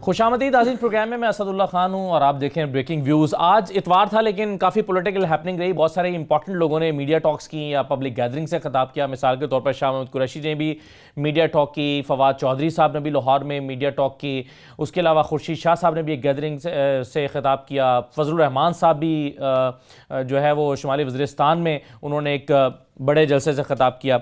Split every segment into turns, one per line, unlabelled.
खुशामदीद आज प्रोग्राम में मैं असदुल्ला खान हूं और आप देखें ब्रेकिंग व्यूज़। आज इतवार था लेकिन काफ़ी पॉलिटिकल हैपनिंग रही। बहुत सारे इंपॉर्टेंट लोगों ने मीडिया टॉक्स की या पब्लिक गैदरिंग से खिताब किया। मिसाल के तौर पर शाह महमूद कुरैशी ने भी मीडिया टॉक की, फवाद चौधरी साहब ने भी लाहौर में मीडिया टॉक की, उसके अलावा खुर्शीद शाह साहब ने भी एक गैदरिंग से खिताब किया। फजलुर रहमान साहब भी जो है वो शुमाली वज़ीरिस्तान में उन्होंने एक बड़े जलसे से खिताब किया।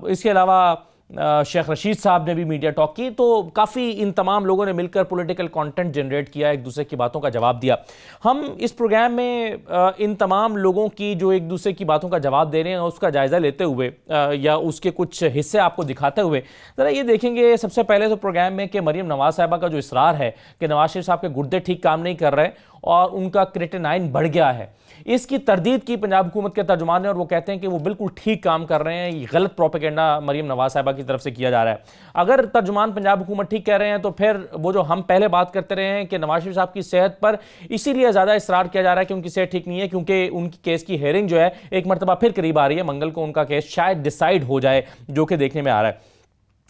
इसके अलावा शेख रशीद साहब ने भी मीडिया टॉक की। तो काफ़ी इन तमाम लोगों ने मिलकर पॉलिटिकल कंटेंट जनरेट किया, एक दूसरे की बातों का जवाब दिया। हम इस प्रोग्राम में इन तमाम लोगों की जो एक दूसरे की बातों का जवाब दे रहे हैं उसका जायज़ा लेते हुए या उसके कुछ हिस्से आपको दिखाते हुए ज़रा ये देखेंगे सबसे पहले तो प्रोग्राम में कि मरीम नवाज़ साहिबा का जो इसरार है कि नवाज शरीफ साहब के गुर्दे ठीक काम नहीं कर रहे और उनका क्रिएटिनाइन बढ़ गया है, इसकी तरदीद की पंजाब हुकूमत के तर्जुमान ने और वो कहते हैं कि वो बिल्कुल ठीक काम कर रहे हैं। ये गलत प्रोपेगेंडा मरीम नवाज साहिबा की तरफ से किया जा रहा है। अगर तर्जुमान पंजाब हुकूमत ठीक कह रहे हैं तो फिर वो जो हम पहले बात करते रहे हैं कि नवाज शरीफ साहब की सेहत पर इसीलिए ज़्यादा इसरार किया जा रहा है कि उनकी सेहत ठीक नहीं है, क्योंकि उनकी केस की हेयरिंग जो है एक मरतबा फिर करीब आ रही है। मंगल को उनका केस शायद डिसाइड हो जाए, जो कि देखने में आ रहा है।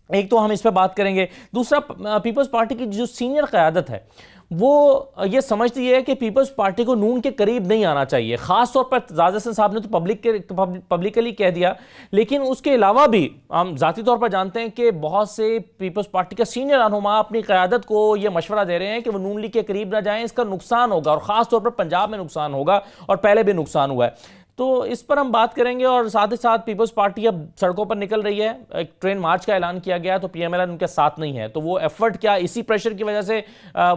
एक तो हम इस पर बात करेंगे। दूसरा, पीपल्स पार्टी की जो सीनियर क़यादत है वो ये समझती है कि पीपल्स पार्टी को नून के करीब नहीं आना चाहिए। ख़ास तौर पर जाज़ हसन साहब ने तो पब्लिकली कह दिया, लेकिन उसके अलावा भी हम ज़ाती तौर पर जानते हैं कि बहुत से पीपल्स पार्टी का सीनियर रहनुमा अपनी क़यादत को ये मशवरा दे रहे हैं कि वो नून लीग के करीब ना जाएं, इसका नुकसान होगा और ख़ास तौर पर पंजाब में नुकसान होगा और पहले भी नुकसान हुआ है। तो इस पर हम बात करेंगे और साथ ही साथ पीपल्स पार्टी अब सड़कों पर निकल रही है। एक ट्रेन मार्च का ऐलान किया गया तो पीएमएल उनके साथ नहीं है, तो वो एफर्ट क्या इसी प्रेशर की वजह से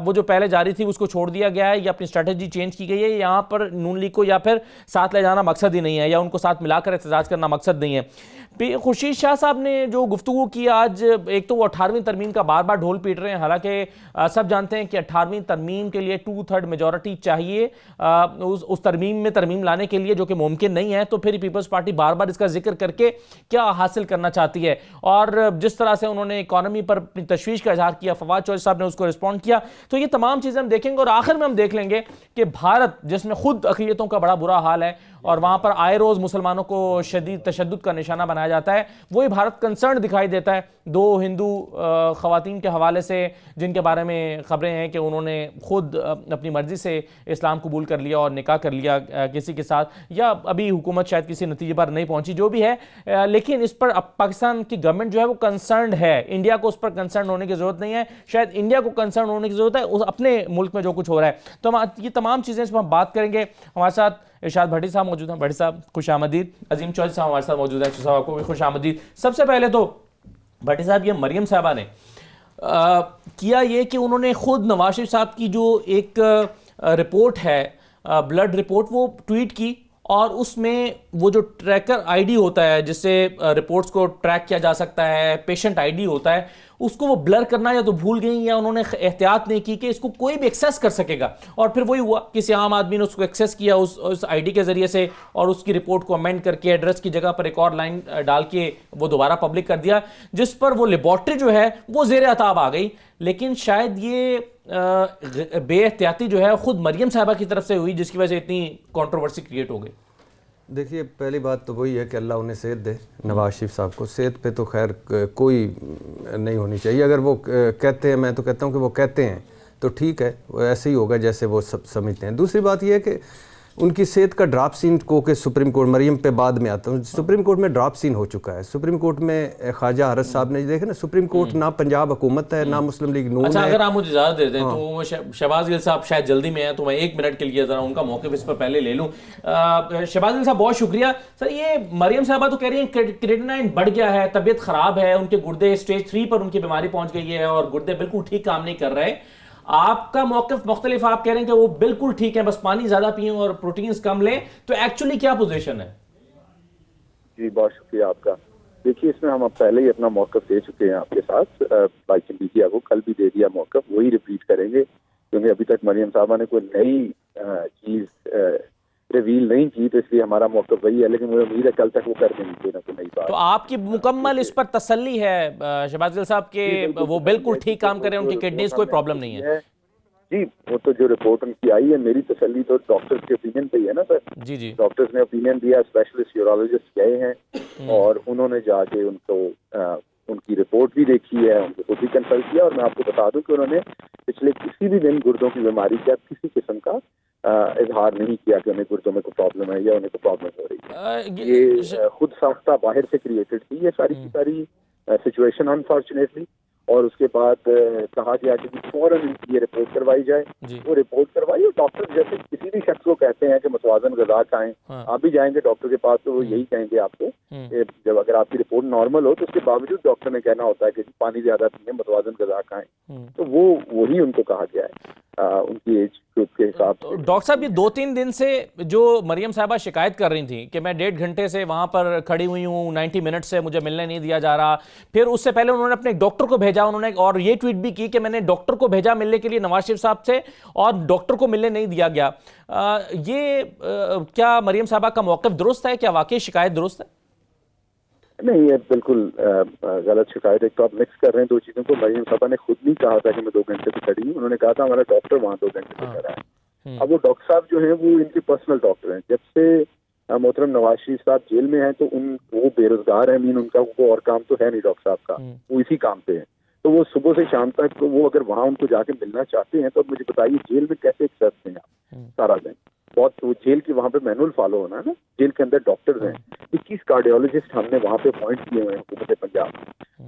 वो जो पहले जारी थी उसको छोड़ दिया गया है या अपनी स्ट्रेटजी चेंज की गई है? यहाँ पर नून लीग को या फिर साथ ले जाना मकसद ही नहीं है या उनको साथ मिलाकर एहतजाज करना मकसद नहीं है? खुर्शीद शाह साहब ने जो गुफ्तगू की आज, एक तो वो 18वीं तरमीम का बार बार ढोल पीट रहे हैं। हालांकि सब जानते हैं कि 18वीं तरमीम के लिए 2/3 मेजॉरिटी चाहिए उस तरमीम में तरमीम लाने के लिए, जो कि मुमकिन नहीं है। तो फिर पीपल्स पार्टी बार बार इसका जिक्र करके क्या हासिल करना चाहती है? और जिस तरह से उन्होंने इकॉनमी पर अपनी तशवीश का इजहार किया, फवाद चौधरी साहब ने उसको रिस्पॉन्ड किया। तो ये तमाम चीज़ें हम देखेंगे और आखिर में हम देख लेंगे कि भारत जिसमें खुद अक़लियतों का बड़ा बुरा हाल है और वहाँ पर आए रोज़ मुसलमानों को शदीद तशद्दुद का निशाना बनाया जाता है, वही भारत कंसर्न दिखाई देता है। दो हिंदू ख़वातीन के हवाले से जिनके बारे में ख़बरें हैं कि उन्होंने खुद अपनी मर्ज़ी से इस्लाम कबूल कर लिया और निकाह कर लिया किसी के साथ, या अभी हुकूमत शायद किसी नतीजे पर नहीं पहुँची, जो भी है, लेकिन इस पर अब पाकिस्तान की गवर्नमेंट जो है वो कंसर्न है। इंडिया को उस पर कंसर्न होने की ज़रूरत नहीं है, शायद इंडिया को कंसर्न होने की ज़रूरत है उस अपने मुल्क में जो कुछ हो रहा है। तो हम ये तमाम चीज़ें इस पर हम बात करेंगे। हमारे साथ इरशाद भट्टी साहब मौजूद हैं। भट्टी साहब खुश आमदीद। अजीम चौधरी साहब हमारे साथ मौजूद हैं। साहब आपको भी खुश आमदीद। सबसे पहले तो भट्टी साहब, ये मरियम साहबा ने किया ये कि उन्होंने खुद नवाज शरीफ साहब की जो एक रिपोर्ट है, ब्लड रिपोर्ट, वो ट्वीट की और उसमें वो जो ट्रैकर आईडी होता है जिससे रिपोर्ट्स को ट्रैक किया जा सकता है, पेशेंट आईडी होता है, उसको वो ब्लर करना या तो भूल गई या उन्होंने एहतियात नहीं की कि इसको कोई भी एक्सेस कर सकेगा। और फिर वही हुआ, किसी आम आदमी ने उसको एक्सेस किया उस आईडी के ज़रिए से और उसकी रिपोर्ट को अमेंड करके एड्रेस की जगह पर एक और लाइन डाल के वो दोबारा पब्लिक कर दिया, जिस पर वो लेबॉर्ट्री जो है वो ज़ेर अताब आ गई। लेकिन शायद ये बेएहतियाती जो है खुद मरियम साहबा की तरफ से हुई, जिसकी वजह से इतनी कंट्रोवर्सी क्रिएट हो गई।
देखिए, पहली बात तो वही है कि अल्लाह उन्हें सेहत दे, नवाज शरीफ साहब को। सेहत पे तो खैर कोई नहीं होनी चाहिए। अगर वो कहते हैं, मैं तो कहता हूँ कि वो कहते हैं तो ठीक है, वो ऐसे ही होगा जैसे वो सब समझते हैं। दूसरी बात यह है कि उनकी सेहत का ड्रॉप सीन को के सुप्रीम कोर्ट, मरियम पे बाद में आता हूँ, सुप्रीम कोर्ट में ड्रॉप सीन हो चुका है। सुप्रीम कोर्ट में ख्वाजा हरस साहब ने देखे ना, सुप्रीम कोर्ट ना पंजाब हुकूमत है ना मुस्लिम लीग नून।
अच्छा, अगर आप मुझे इजाज़त देते हैं तो शहबाज गिल साहब शायद जल्दी में है, तो मैं 1 मिनट के लिए ज़रा उनका मौक़िफ़ इस पर पहले ले लूँ। शहबाज गिल साहब बहुत शुक्रिया। सर, ये मरियम साहबा तो कह रही हैं क्रिएटिनाइन बढ़ गया है, तबीयत ख़राब है, उनके गुर्दे स्टेज 3 पर उनकी बीमारी पहुँच गई है और गुर्दे बिल्कुल ठीक काम नहीं कर रहे। आपका मौक़िफ़ मुख्तलिफ, आप कह रहे हैं कि वो बिल्कुल ठीक है, बस पानी ज्यादा पिए और प्रोटीन्स कम लें। तो एक्चुअली क्या पोजीशन है?
जी, बहुत शुक्रिया आपका। देखिए, इसमें हम अब पहले ही अपना मौक़िफ़ दे चुके हैं आपके साथ, बाइक मीडिया को कल भी दे दिया मौक़िफ़, वही रिपीट करेंगे, क्योंकि अभी तक मरियम साहबा ने कोई नई चीज़ रिवील नहीं की, तो इसलिए हमारा मौक़िफ़ वही है। लेकिन मुझे उम्मीद है कल तक वो कर देंगे कोई ना कोई नई बात।
तो आपकी मुकम्मल इस पर तसल्ली है शहबाज गिल साहब के वो बिल्कुल ठीक काम करें, उनकी किडनीज कोई प्रॉब्लम नहीं है?
जी, वो तो जो रिपोर्ट उनकी आई है, मेरी तसल्ली तो डॉक्टर्स के ओपिनियन पे ही है ना सर।
जी जी,
डॉक्टर्स ने ओपिनियन दिया, स्पेशलिस्ट यूरोलॉजिस्ट गए हैं और उन्होंने जाके उनको उनकी रिपोर्ट भी देखी है, उनको खुद भी कंसल्ट किया। और मैं आपको बता दूं कि उन्होंने पिछले किसी भी दिन गुर्दों की बीमारी का किसी किस्म का इजहार नहीं किया कि उन्हें गुर्दों में कोई प्रॉब्लम है या उन्हें कोई प्रॉब्लम हो रही है। ये खुद साख्ता बाहर से क्रिएटेड थी ये सारी की सारी सिचुएशन अनफॉर्चुनेटली। और उसके बाद कहा गया कि फौरन इनकी ये रिपोर्ट करवाई जाए। वो रिपोर्ट करवाई और डॉक्टर जैसे किसी भी शख्स को कहते हैं कि मुतवाज़न ग़िज़ा खाएं, आप भी जाएंगे डॉक्टर के पास तो वो यही कहेंगे आपको जब अगर आपकी रिपोर्ट नॉर्मल हो तो उसके बावजूद डॉक्टर ने कहना होता है कि पानी ज्यादा पिए, मुतवाज़न ग़िज़ा खाएं। तो वो वही उनको कहा गया है उनकी एज ग्रुप के हिसाब से।
डॉक्टर साहब, ये 2-3 दिन से जो मरियम साहिबा शिकायत कर रही थी कि मैं 1.5 घंटे से वहां पर खड़ी हुई हूँ, 90 मिनट से मुझे मिलने नहीं दिया जा रहा, फिर उससे पहले उन्होंने अपने डॉक्टर को भेजा, उन्होंने और ये ट्वीट भी की कि मैंने डॉक्टर को भेजा मिलने के लिए नवाज शरीफ साहब से और डॉक्टर को मिलने नहीं दिया गया। क्या मरियम साहिबा का मौक़िफ़ दुरुस्त है? क्या वाकई शिकायत दुरुस्त है?
नहीं, ये बिल्कुल गलत शिकायत। एक तो आप मिक्स कर रहे हैं दो चीजों को। मरियम साहबा ने खुद नहीं कहा था कि मैं 2 घंटे से खड़ी हूँ, उन्होंने कहा था हमारा डॉक्टर वहाँ 2 घंटे से खड़ा है। अब वो डॉक्टर साहब जो है वो इनके पर्सनल डॉक्टर हैं। जब से मोहतरम नवाज शरीफ साहब जेल में हैं तो वो बेरोजगार है, मीन उनका वो और काम तो है नहीं डॉक्टर साहब का, वो इसी काम पे है। तो वो सुबह से शाम तक तो वो अगर वहाँ उनको जाके मिलना चाहते हैं तो मुझे बताइए जेल में कैसे एक सर्च हैं आप सारा दिन। बहुत वो जेल की वहाँ पे मैनुअल फॉलो होना है ना, जेल के अंदर डॉक्टर्स हैं, 21 कार्डियोलॉजिस्ट हमने वहाँ पे अपॉइंट किए हुए हैं हुकूमत पंजाब।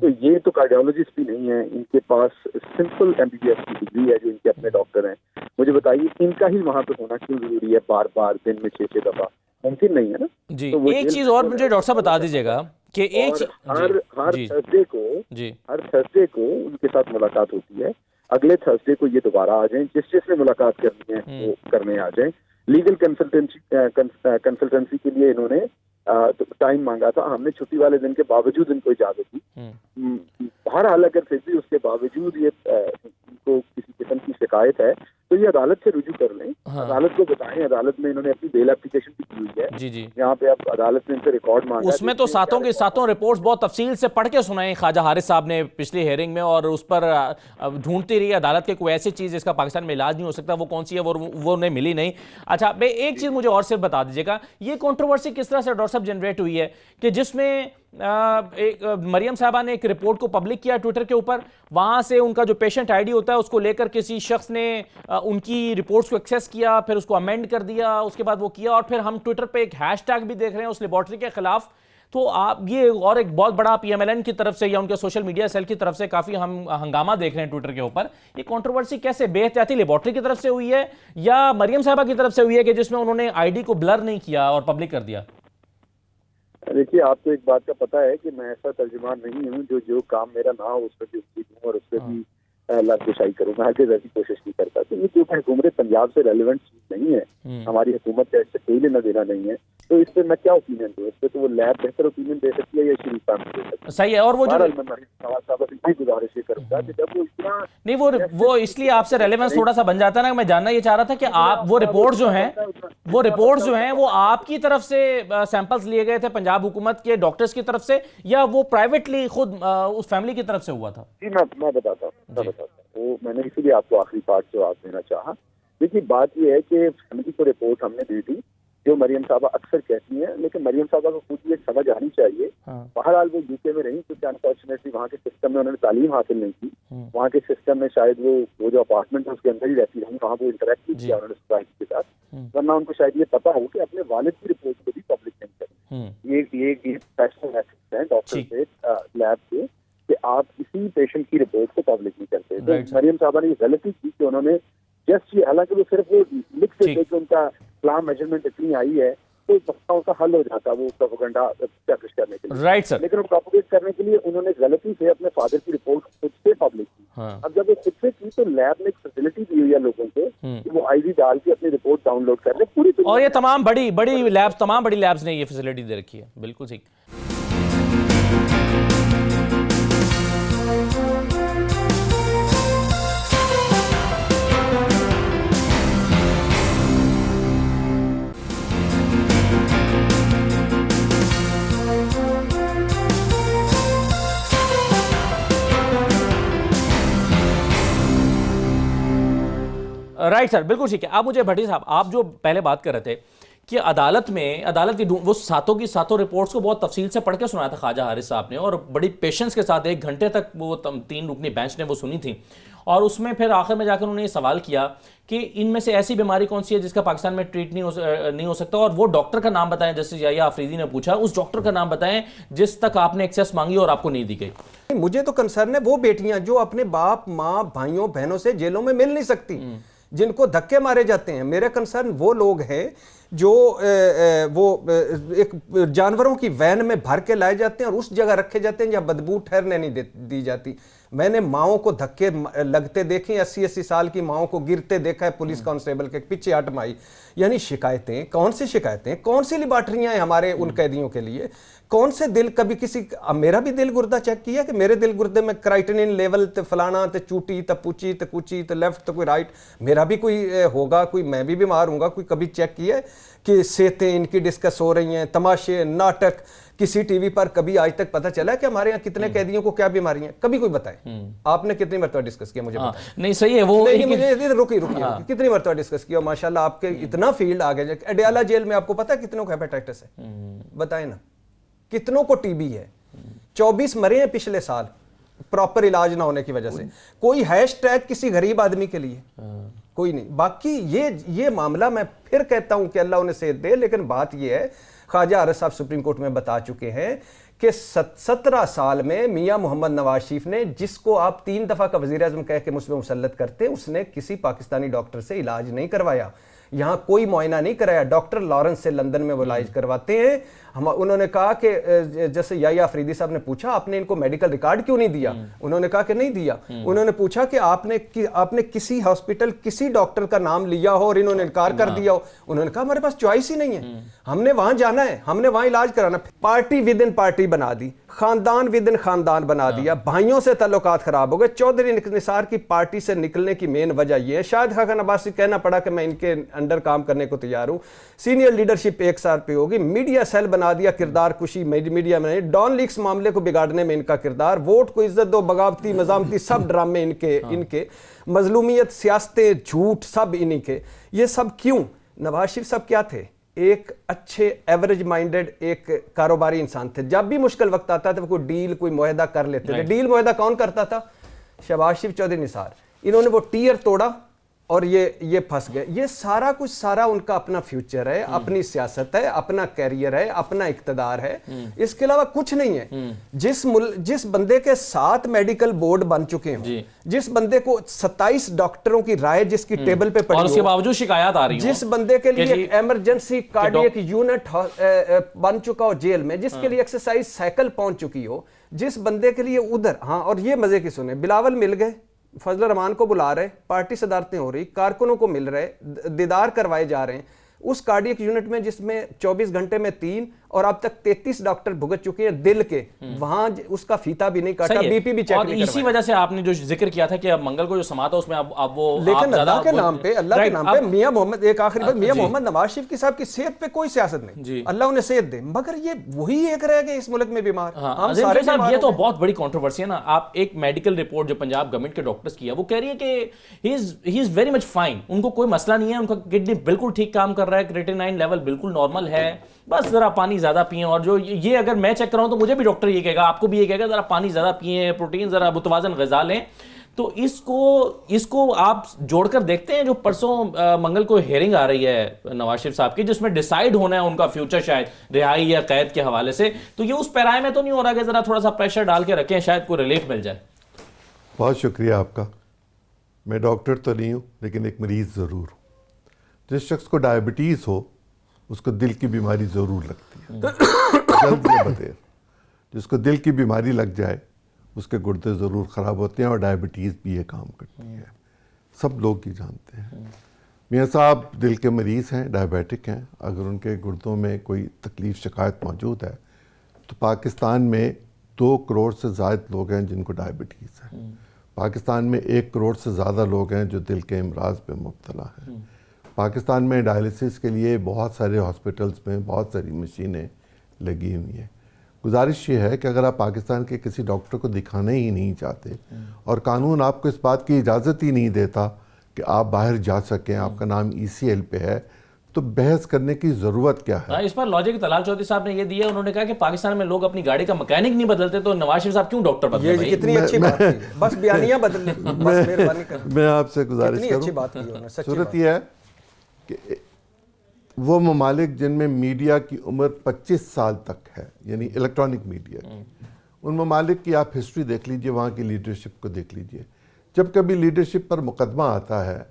तो ये तो कार्डियोलॉजिस्ट भी नहीं है, इनके पास सिंपल MBBS की डिग्री है जो इनके अपने डॉक्टर हैं। मुझे बताइए इनका ही वहाँ पे होना क्यों जरूरी है बार बार दिन में 6-6 दफा? मुमकिन नहीं है ना
जी।
तो
एक चीज और मुझे डॉक्टर साहब बता दीजिएगा कि
हर थर्सडे को उनके साथ मुलाकात होती है। अगले थर्सडे को ये दोबारा आ जाएं, जिसने मुलाकात करनी है वो करने आ जाएं। लीगल कंसल्टेंसी के लिए इन्होंने टाइम मांगा था, हमने छुट्टी वाले दिन के बावजूद इनको इजाजत दी। बहरहाल अगर फिर भी उसके बावजूद ये इनको किसी किस्म की शिकायत है तो ये अदालत से रुजू कर लें। अदालत को बताएं, अदालत में इन्होंने अपनी बेल एप्लीकेशन भी की हुई है।
जी।
यहाँ पे अब अदालत ने इनसे रिकॉर्ड मांगा।
उसमें तो सातों के सातों रिपोर्ट्स बहुत तफसील से पढ़ के सुनाई ख्वाजा हारिस साहब ने पिछली हेयरिंग में, और उस पर ढूंढती रही अदालत के कोई ऐसी चीज़ जिसका पाकिस्तान में इलाज नहीं हो सकता, वो कौन सी है, वो उन्हें मिली नहीं। अच्छा, मैं एक चीज़ मुझे और सिर्फ बता दीजिएगा, ये कंट्रोवर्सी किस तरह से डॉक्टर साहब जनरेट हुई है कि जिसमें मरियम साहबा ने एक रिपोर्ट को पब्लिक किया ट्विटर के ऊपर, वहां से उनका जो पेशेंट आईडी होता है उसको लेकर किसी शख्स ने उनकी रिपोर्ट्स को एक्सेस किया, फिर उसको अमेंड कर दिया, उसके बाद वो किया, और फिर हम ट्विटर पे एक हैशटैग भी देख रहे हैं उस लेबॉर्ट्री के खिलाफ। तो आप ये और एक बहुत बड़ा PMLN की तरफ से या उनके सोशल मीडिया सेल की तरफ से काफी हम हंगामा देख रहे हैं ट्विटर के ऊपर। ये कंट्रोवर्सी कैसे बेहतियाती लेबॉर्ट्री की तरफ से हुई है या मरियम साहबा की तरफ से हुई है कि जिसमें उन्होंने आईडी को ब्लर नहीं किया और पब्लिक कर दिया?
देखिए, आपको एक बात का पता है कि मैं ऐसा तर्जुमान नहीं हूँ जो काम मेरा ना हो उस पर भी उसकी दूँ और उस पर भी लफ्ज़शाई करूँ। मैं हर ऐसी कोशिश नहीं करता। तो ये क्योंकि हुकूमत पंजाब से रेलिवेंट चीज नहीं है, हमारी हुकूमत का इससे कोई लेना देना नहीं है, तो इस पर मैं क्या ओपिनियन दूँ? इस पर तो वो लैब बेहतर ओपिनियन दे सकती है या शरीफ साहब दे सकती है।
सही है। और वो जो
गुजारिश ये करूँगा कि जब वो इतना
नहीं, वो इसलिए आपसे रेलेवेंस थोड़ा सा बन जाता है ना। मैं जानना ये चाह रहा था कि आप वो रिपोर्ट जो हैं वो आपकी तरफ से सैंपल्स लिए गए थे पंजाब हुकूमत के डॉक्टर्स की तरफ से या वो प्राइवेटली खुद उस फैमिली की तरफ से हुआ था?
जी, मैं बताता हूँ। वो मैंने इसीलिए आपको आखिरी पार्ट जवाब देना चाहा। देखिए, बात ये है कि फैमिली को रिपोर्ट हमने दी थी जो मरियम साहबा अक्सर कहती हैं, लेकिन मरियम साहबा को खुद ये समझ आनी चाहिए। बहरहाल वो यूके में रही क्योंकि अनफॉर्चुनेटली वहाँ के सिस्टम में उन्होंने तालीम हासिल नहीं की। वहाँ के सिस्टम में शायद वो जो अपार्टमेंट है उसके अंदर ही रहती रही, वहाँ वो इंटरेक्ट नहीं किया उन्होंने सोसाइटी के साथ, वरना उनको शायद ये पता हो कि अपने वालिद की रिपोर्ट को भी पब्लिक नहीं करें। ये प्रोफेशनल एथिक्स हैं डॉक्टर से, लैब के, कि आप किसी पेशेंट की रिपोर्ट को पब्लिक नहीं करते। तो मरियम साहबा ने गलती की कि उन्होंने जस्ट ये, हालांकि वो सिर्फ वो लिख देते कि उनका प्लान मेजरमेंट इतनी आई है तो मसला का हल हो जाता वो प्रोपेगेंडा प्रैक्टिस करने के लिए।
Right sir.
लेकिन वो प्रोपेगेट करने के लिए उन्होंने गलती से अपने फादर की रिपोर्ट खुद से पब्लिक की। अब जब वो खुद से की तो लैब ने एक फैसिलिटी दी हुई है लोगों को कि वो आईडी डाल के अपनी रिपोर्ट डाउनलोड कर ले पूरी।
और ये तमाम बड़ी लैब्स ने ये फैसिलिटी दे रखी है। बिल्कुल ठीक। राइट सर, बिल्कुल ठीक है। आप मुझे भट्टी साहब, आप जो पहले बात कर रहे थे कि अदालत की वो सातों की सातों रिपोर्ट्स को बहुत तफसील से पढ़ के सुनाया था ख्वाजा हारिस साहब ने, और बड़ी पेशेंस के साथ 1 घंटे तक वो 3 रुकनी बेंच ने वो सुनी थी। और उसमें फिर आखिर में जाकर उन्होंने ये सवाल किया कि इनमें से ऐसी बीमारी कौन सी है जिसका पाकिस्तान में ट्रीट नहीं हो सकता, और वो डॉक्टर का नाम बताएं, जैसे याया आफरीदी ने पूछा, उस डॉक्टर का नाम बताएं जिस तक आपने एक्सेस मांगी और आपको नहीं दी गई।
मुझे तो कंसर्न है वो बेटियां जो अपने बाप माँ भाइयों बहनों से जेलों में मिल नहीं सकती, जिनको धक्के मारे जाते हैं। मेरा कंसर्न वो लोग हैं जो एक जानवरों की वैन में भर के लाए जाते हैं और उस जगह रखे जाते हैं जहां बदबू ठहरने नहीं दी जाती। मैंने माओं को धक्के लगते देखे, 80-80 साल की माओं को गिरते देखा है पुलिस कांस्टेबल के पीछे हटमाई। यानी शिकायतें, कौन सी शिकायतें, कौन सी लिबार्टरियां हैं हमारे उन कैदियों के लिए? कौन से दिल, कभी किसी मेरा भी दिल गुर्दा चेक किया कि मेरे दिल गुर्दे में क्राइटेनिन लेवल तो फलाना तो चूटी तो पूची तो कुची तो लेफ्ट तो कोई राइट, मेरा भी कोई होगा, कोई मैं भी बीमार हूँगा, कोई कभी चेक किया है कि सेहतें इनकी डिस्कस हो रही हैं, तमाशे नाटक किसी टीवी पर कभी आज तक पता चला कि हमारे यहाँ कितने कैदियों को क्या बीमारी है? कभी कोई बताए? आपने कितनी मरतबा डिस्कस किया? मुझे
नहीं सही है वो,
मुझे रुकी कितनी मरतबा डिस्कस किया? माशाल्लाह आपके इतना फील्ड आ गया। अडयाला जेल में आपको पता है कितनों को हेपेटाइटिस है? बताए ना। कितनों को टीबी है? 24 मरे हैं पिछले साल प्रॉपर इलाज ना होने की वजह से। कोई हैशटैग किसी गरीब आदमी के लिए कोई नहीं। बाकी ये मामला मैं फिर कहता हूं कि अल्लाह उन्हें सेहत दे, लेकिन बात यह है ख्वाजा हारिस साहब सुप्रीम कोर्ट में बता चुके हैं कि 17 साल में मियां मोहम्मद नवाज शरीफ ने, जिसको आप 3 दफा का वजीर आज़म कह के मुझ पर मुसल्लत करते, उसने किसी पाकिस्तानी डॉक्टर से इलाज नहीं करवाया, यहां कोई मुआयना नहीं कराया। डॉक्टर लॉरेंस से लंदन में वो इलाज करवाते हैं। उन्होंने कहा कि जैसे याया आफरीदी साहब ने पूछा आपने इनको मेडिकल रिकॉर्ड क्यों नहीं दिया, उन्होंने कहा कि नहीं दिया। उन्होंने पूछा कि आपने किसी हॉस्पिटल किसी डॉक्टर का नाम लिया हो और इन्होंने इनकार कर दिया हो, उन्होंने कहा हमारे पास चॉइस ही नहीं है, हमने वहां जाना है, हमने वहां इलाज कराना। पार्टी विद इन पार्टी बना दी, खानदान विद इन खानदान बना दिया, भाइयों से ताल्लुकात खराब हो गए। चौधरी निसार की पार्टी से निकलने की मेन वजह यह है। शायद खान अब्बासी कहना पड़ा कि मैं इनके अंडर काम करने को तैयार हूं। सीनियर लीडरशिप 1 साल पे होगी। मीडिया सेल बना दिया, किरदार कुशी मीडिया में, डॉन लीक्स मामले को बिगाड़ने में इनका किरदार, वोट को इज्जत दो, बगावती मजामती सब ड्रामे इनके, मजलूमियत, सियासतें, झूठ सब इन्हीं के। ये सब क्यों? नवाज शरीफ साहब क्या थे? एक अच्छे एवरेज माइंडेड एक कारोबारी इंसान थे। जब भी मुश्किल वक्त आता था वो कोई डील कोई मुआहदा कर लेते थे। डील मुआहदा कौन करता था? शहबाज शरीफ, चौधरी निसार। इन्होंने वो टीयर तोड़ा और ये फंस गए। ये सारा कुछ सारा उनका अपना फ्यूचर है, अपनी सियासत है, अपना कैरियर है, अपना इक्तदार है, इसके अलावा कुछ नहीं है। जिस बंदे के 7 मेडिकल बोर्ड बन चुके हो, जिस बंदे को 27 डॉक्टरों की राय जिसकी टेबल पे पड़ी,
और उसके बावजूद शिकायत आ रही है,
जिस बंदे के लिए इमरजेंसी कार्डियक यूनिट बन चुका हो जेल में, जिसके लिए एक्सरसाइज साइकिल पहुंच चुकी हो, जिस बंदे के लिए उधर। हाँ, और ये मजे की सुने, बिलावल मिल गए, फजल रहमान को बुला रहे, पार्टी सदारतें हो रही, कारकुनों को मिल रहे, दीदार करवाए जा रहे हैं उस कार्डियक यूनिट में जिसमें 24 घंटे में 3 और अब तक 33 डॉक्टर भुगत चुके हैं दिल के, वहां उसका फीता भी नहीं काटा, बीपी भी चेक नहीं करवाया।
इसी वजह से आपने जो जिक्र किया था कि अब मंगल को जो समाता उसमें अब वो,
लेकिन अल्लाह के नाम पे मियां मोहम्मद, एक आखिरी बात, मियां मोहम्मद नवाज शरीफ की साहब की सेहत पे कोई सियासत नहीं, अल्लाह उन्हें सेहत दे, मगर ये वही एक रह गए इस मुल्क में बीमार। हम सारे
साहब, ये तो बहुत बड़ी कंट्रोवर्सी है ना। आप एक मेडिकल रिपोर्ट जो पंजाब गवर्नमेंट के डॉक्टर्स की है वो कह रही है कि he is very much fine, उनको कोई मसला नहीं है, उनका किडनी बिल्कुल ठीक काम कर रहा है, क्रिएटिनिन लेवल बिल्कुल नॉर्मल है, बस जरा पानी ज्यादा पिए। और जो ये अगर मैं चेक कराऊं तो मुझे भी डॉक्टर ये कहेगा, आपको भी ये कहेगा जरा पानी ज्यादा पिए, प्रोटीन जरा मुतवाजन ग़िज़ा लें। तो इसको आप जोड़कर देखते हैं जो परसों मंगल को हेयरिंग आ रही है नवाज शरीफ साहब की, जिसमें डिसाइड होना है उनका फ्यूचर शायद रिहाई या कैद के हवाले से, तो ये उस पैराए में तो नहीं हो रहा कि जरा थोड़ा सा प्रेशर डाल के रखें, शायद कोई रिलीफ मिल जाए?
बहुत शुक्रिया आपका। मैं डॉक्टर तो नहीं हूँ लेकिन एक मरीज ज़रूर हूँ। जिस शख्स को डायबिटीज़ हो उसको दिल की बीमारी ज़रूर लगती है, जल्द या बदेर। जिसको दिल की बीमारी लग जाए उसके गुर्दे ज़रूर ख़राब होते हैं, और डायबिटीज़ भी ये काम करती है, सब लोग ये जानते हैं। मियाँ साहब दिल के मरीज़ हैं, डायबिटिक हैं। अगर उनके गुर्दों में कोई तकलीफ़ शिकायत मौजूद है तो पाकिस्तान में 2 करोड़ से ज़्यादा लोग हैं जिनको डायबिटीज़ है। पाकिस्तान में 1 करोड़ से ज़्यादा लोग हैं जो दिल के अमराज पे मुब्तला हैं। पाकिस्तान में डायलिसिस के लिए बहुत सारे हॉस्पिटल्स में बहुत सारी मशीनें लगी हुई हैं। गुजारिश ये है कि अगर आप पाकिस्तान के किसी डॉक्टर को दिखाना ही नहीं चाहते और कानून आपको इस बात की इजाज़त ही नहीं देता कि आप बाहर जा सकें, आपका नाम ECL पे है, तो बहस करने की ज़रूरत क्या है?
इस पर लॉजिक तलाल चौधरी साहब ने ये दिया, उन्होंने कहा कि पाकिस्तान में लोग अपनी गाड़ी का मैकेनिक नहीं बदलते तो नवाज शरीफ साहब क्यों डॉक्टर बदले?
ये कितनी अच्छी बात है, बस बयानियां बदल, बस मेहरबानी कर।
मैं आपसे गुजारिश
कितनी अच्छी
करूं,
बात की उन्होंने, सच्ची
सूरत
बात।
यह है कि वो ममालिक जिनमें मीडिया की उम्र 25 साल तक है, यानी इलेक्ट्रॉनिक मीडिया की, उन ममालिक की आप हिस्ट्री देख लीजिए, वहाँ की लीडरशिप को देख लीजिए। जब कभी लीडरशिप पर मुकदमा आता है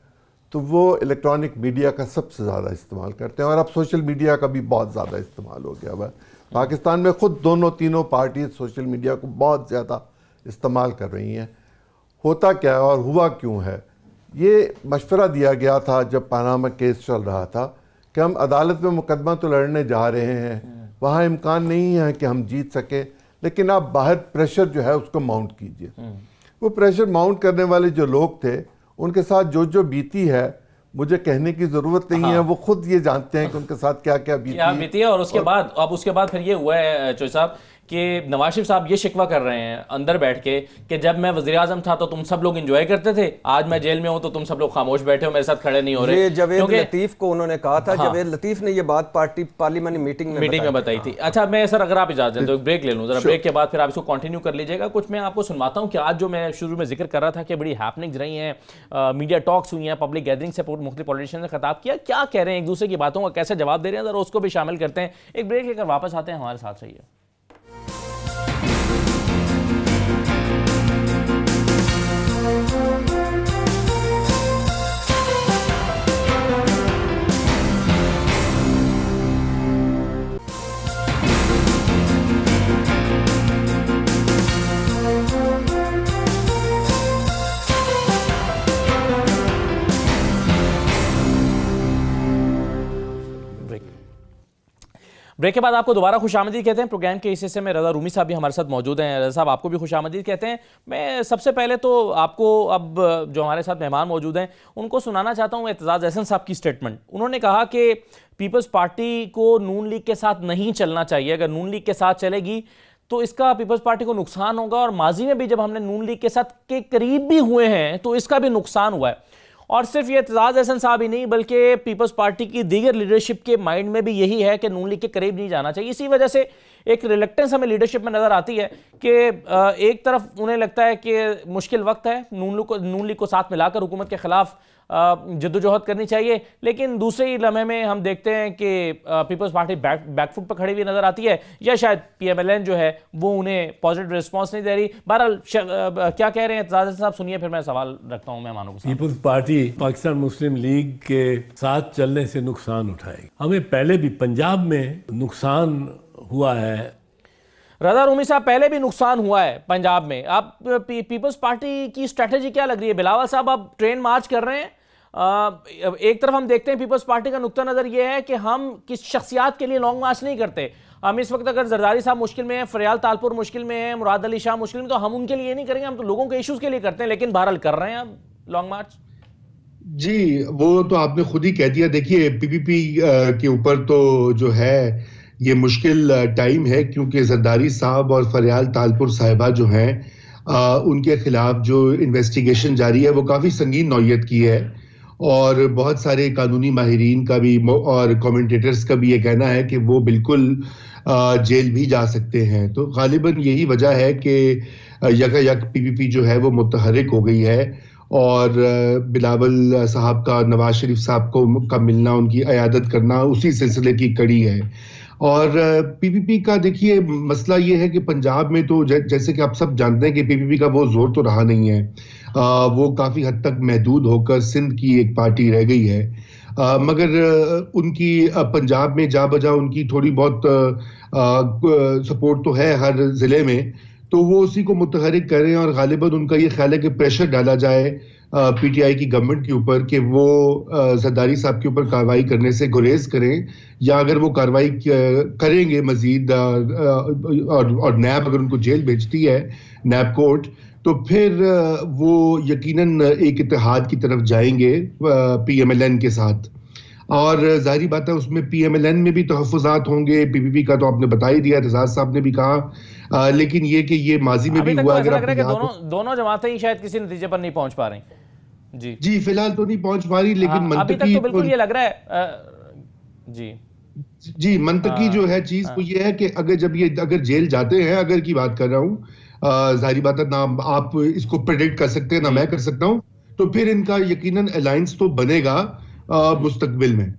तो वो इलेक्ट्रॉनिक मीडिया का सबसे ज़्यादा इस्तेमाल करते हैं, और अब सोशल मीडिया का भी बहुत ज़्यादा इस्तेमाल हो गया हुआ है। पाकिस्तान में खुद दोनों तीनों पार्टी सोशल मीडिया को बहुत ज़्यादा इस्तेमाल कर रही हैं। होता क्या है और हुआ क्यों है? ये मशवरा दिया गया था जब पनामा केस चल रहा था कि हम अदालत में मुकदमा तो लड़ने जा रहे हैं, वहाँ इम्कान नहीं है कि हम जीत सकें, लेकिन आप बाहर प्रेशर जो है उसको माउंट कीजिए। वो प्रेशर माउंट करने वाले जो लोग थे, उनके साथ जो जो बीती है मुझे कहने की जरूरत नहीं है, वो खुद ये जानते हैं कि उनके साथ क्या क्या बीती
है। और उसके बाद फिर ये हुआ है चौधरी साहब कि नवाज शरीफ साहब ये शिकवा कर रहे हैं अंदर बैठ के कि जब मैं वज़ीर आज़म था तो तुम सब लोग एंजॉय करते थे, आज मैं जेल में हूं तो तुम सब लोग खामोश बैठे हो, मेरे साथ खड़े नहीं हो रहे।
ये जवेद लतीफ को उन्होंने कहा था, जवेद लतीफ ने ये बात पार्लियामेंट मीटिंग में
बताई थी। अच्छा, मैं सर अगर आप इजाजत दें तो ब्रेक ले लूं जरा, ब्रेक के बाद फिर आप इसको कंटिन्यू कर लीजिएगा। कुछ मैं आपको सुनवाता हूं कि आज जो मैं शुरू में जिक्र कर रहा था कि बड़ी हैपनिंग्स रही हैं, मीडिया टॉक्स हुई हैं, पब्लिक गैदरिंग से मुख्तलिफ पॉलिटिशियन ने खिताब किया, क्या कह रहे हैं एक दूसरे की बातों का, कैसे जवाब दे रहे हैं, जरा उसको भी शामिल करते हैं। एक ब्रेक लेकर वापस आते हैं, हमारे साथ रहिए। ब्रेक के बाद आपको दोबारा खुशामदीद कहते हैं। प्रोग्राम के इस हिस्से में रज़ा रूमी साहब भी हमारे साथ मौजूद हैं। रज़ा साहब, आपको भी खुशामदीद कहते हैं। मैं सबसे पहले तो आपको अब जो हमारे साथ मेहमान मौजूद हैं उनको सुनाना चाहता हूँ एतजाज़ अहसन साहब की स्टेटमेंट। उन्होंने कहा कि पीपल्स पार्टी को नून लीग के साथ नहीं चलना चाहिए, अगर नून लीग के साथ चलेगी तो इसका पीपल्स पार्टी को नुकसान होगा, और माजी में भी जब हमने नून लीग के साथ के करीब भी हुए हैं तो इसका भी नुकसान हुआ है। और सिर्फ ये एतजाज़ अहसन साहब ही नहीं बल्कि पीपल्स पार्टी की दीगर लीडरशिप के माइंड में भी यही है कि नून लीग के करीब नहीं जाना चाहिए। इसी वजह से एक रिलेक्टेंस हमें लीडरशिप में नज़र आती है कि एक तरफ उन्हें लगता है कि मुश्किल वक्त है, नून लीग को साथ मिलाकर हुकूमत के खिलाफ जद्दोजहद करनी चाहिए, लेकिन दूसरे ही लम्हे में हम देखते हैं कि पीपल्स पार्टी बैकफुट पर खड़ी हुई नजर आती है, या शायद PMLN जो है वो उन्हें पॉजिटिव रिस्पांस नहीं दे रही। बहरहाल क्या कह रहे हैं एतजाज़ साहब, सुनिए, फिर मैं सवाल रखता हूं मेहमानों को।
पीपल्स पार्टी पाकिस्तान मुस्लिम लीग के साथ चलने से नुकसान उठाएगी। हमें पहले भी पंजाब में नुकसान हुआ है।
रज़ा रूमी साहब, पहले भी नुकसान हुआ है पंजाब में। आप पीपल्स पार्टी की स्ट्रेटेजी क्या लग रही है? बिलावल साहब, आप ट्रेन मार्च कर रहे हैं, एक तरफ हम देखते हैं पीपल्स पार्टी का नुक्ता नज़र यह है कि हम किस शख्सियात के लिए लॉन्ग मार्च नहीं करते। हम इस वक्त अगर जरदारी साहब मुश्किल में है, फरियाल तालपुर मुश्किल में है, मुराद अली शाह मुश्किल में, तो हम उनके लिए नहीं करेंगे, हम तो लोगों के इश्यूज के लिए करते हैं, लेकिन बहरहाल कर रहे हैं अब लॉन्ग मार्च।
जी, वो तो आपने खुद ही कह दिया। देखिए, PPP के ऊपर तो जो है ये मुश्किल टाइम है, क्योंकि जरदारी साहब और फरियाल तालपुर साहिबा जो हैं उनके खिलाफ जो इन्वेस्टिगेशन जारी है वो काफ़ी संगीन नौयत की है, और बहुत सारे कानूनी माहिरीन का भी और कमेंटेटर्स का भी ये कहना है कि वो बिल्कुल जेल भी जा सकते हैं। तो गालिबन यही वजह है कि यकायक PPP जो है वो मुतहर्रिक हो गई है, और बिलावल साहब का नवाज शरीफ साहब का मिलना, उनकी अयादत करना उसी सिलसिले की कड़ी है। और PPP का देखिए मसला ये है कि पंजाब में तो जैसे कि आप सब जानते हैं कि PPP का वो जोर तो रहा नहीं है, वो काफ़ी हद तक महदूद होकर सिंध की एक पार्टी रह गई है, मगर उनकी पंजाब में जा बजा उनकी थोड़ी बहुत सपोर्ट तो है हर ज़िले में, तो वो उसी को मुतहरिक करें, और गालिबन उनका ये ख्याल है कि प्रेशर डाला जाए PTI की गवर्नमेंट के ऊपर कि वो जरदारी साहब के ऊपर कार्रवाई करने से गुरेज करें, या अगर वो कार्रवाई करेंगे मजीद और नैब अगर उनको जेल भेजती है, नैब कोर्ट, तो फिर वो यकीनन एक इत्तेहाद की तरफ जाएंगे PMLN के साथ। और जाहिर बात है उसमें PMLN में भी तहफ़्फ़ुज़ात होंगे, PPP का तो आपने बता ही दिया, एतजाज़ साहब ने भी कहा, लेकिन ये कि ये माजी में भी हुआ।
अगर आप दोनों जमातें ही शायद किसी नतीजे पर नहीं पहुंच पा रही। जी,
फिलहाल तो नहीं पहुंच पा रही, लेकिन
अभी तक तो बिल्कुल ये लग रहा है जी
जी, मंतकी जो है चीज वो ये है कि अगर जेल जाते हैं, अगर की बात कर रहा हूँ, जाहिर बात है ना आप इसको प्रेडिक्ट कर सकते हैं ना मैं कर सकता हूँ, तो फिर इनका यकीनन अलायंस तो बनेगा मुस्तकबिल में।